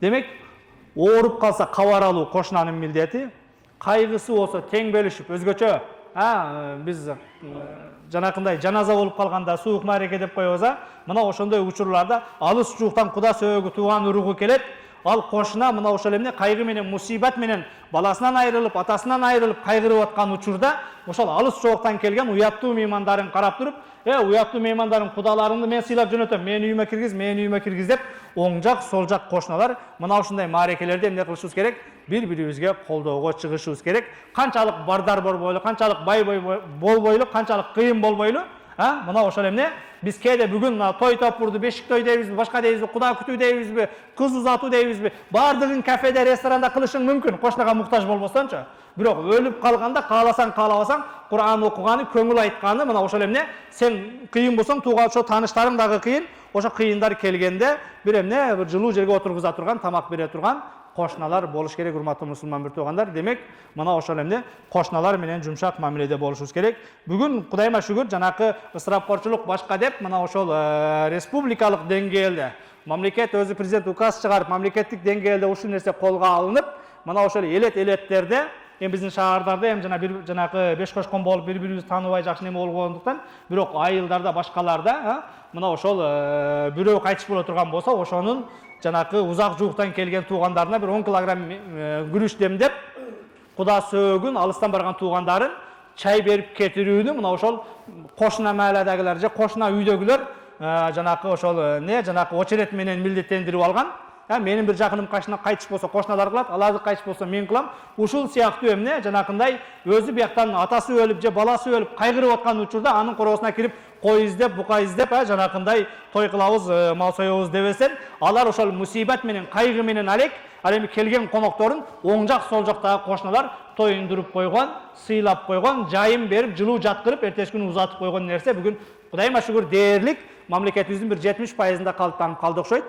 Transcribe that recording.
Демек, ооруп калса кабар алуу кошунанын милдети, кайгысы болсо тең бөлүшүп, өзгөчө биз жанакындай жаназа болуп калганда суук маареке деп коебуз, мына ошондой учурларда алыс жууктан куда сөөгү тууган уругу келет, ал кошуна мына ошол эмне кайгы менен мусибат менен баласынан айрылып, атасынан айрылып кайгырып аткан учурда ошол алыс жооктан келген уяттуу меймандарын карап туруп, уяттуу меймандарым кудаларыңды мен сыйлап жөнөтөм, менин үйүмө киргиз деп, оң жак, сол жак кошуналар мына ушундай маарекелерде эмне кылышыбыз керек? Бири-бирибизге колдоого чыгышыбыз керек. Канчалык бардар болбойлу, канчалык бай болбойлу, канчалык кыйын болбойлу, мына ошол эмне биз кээде бүгүн той топурду, бешик той дейбизби, башка дейбизби, куда күтүү дейбизби, кыз узатуу дейбизби, бардыгын кафеде, ресторанда кылышың мүмкүн, кошунага муктаж болбосоңчу. Бирок өлүп калганда кааласаң, каалабасаң, Кур'ан окуганы, көңүл айтканы мына ошол эмне, сен кыйын болсоң, ошо тааныштарың дагы кыйын, ошо кыйындар келгенде бир эмне, бир жылуу жерге отургуза турган, тамак бере турган кошуналар болуш керек, урматтуу мусулман бир туугандар. Демек, мына ошол эмне кошуналар менен жумшак мамиледе болушубуз керек. Бүгүн Кудайыма шүгүр, жанакы ысырапкорчулук башка деп, мына ошол республикалык деңгээлде мамлекет өзү президент указ чыгарып, мамлекеттик деңгээлде ушул нерсе колго алынып, мына ошол элеттерде, биздин шаардарда жанакы беш кошкон болуп бири-бирибизди тааныбай жакшы неме болгондуктан, бирок айылдарда, башкаларда мына ошол бирөө кайтыш боло турган болсо, ошонун жанакы узак жууктан келген туугандарына бир 10 килограмм күрүч демдеп, куда сөөгүн алыстан барган туугандарын чай берип кетирүүнү мына ошол кошуна маалядагылар же кошуна үйдөгүлөр жанакы ошол жанакы очерет менен милдеттендирип алган. Менин бир жакыным кайтыш болсо кошуналар кылат, аларды кайтыш болсо мен кылам. Ушул сыяктуу эмне жанакындай өзү бияктан атасы өлүп же баласы өлүп кайгырып аткан учурда анын короосуна кирип кой издеп, бука издеп, жанакындай той кылабыз, мал соебуз дебесен, алар ошол мусибат менен, кайгы менен алек, ал эми келген конокторун оң жак, сол жактагы кошуналар тоюндуруп койгон, сыйлап койгон, жайын берип, жылуу жаткырып, эртеси күнү узатып койгон нерсе бүгүн Кудайыма шүгүр дээрлик мамлекетибиздин бир 70%-ында калыптанып калды окшойт.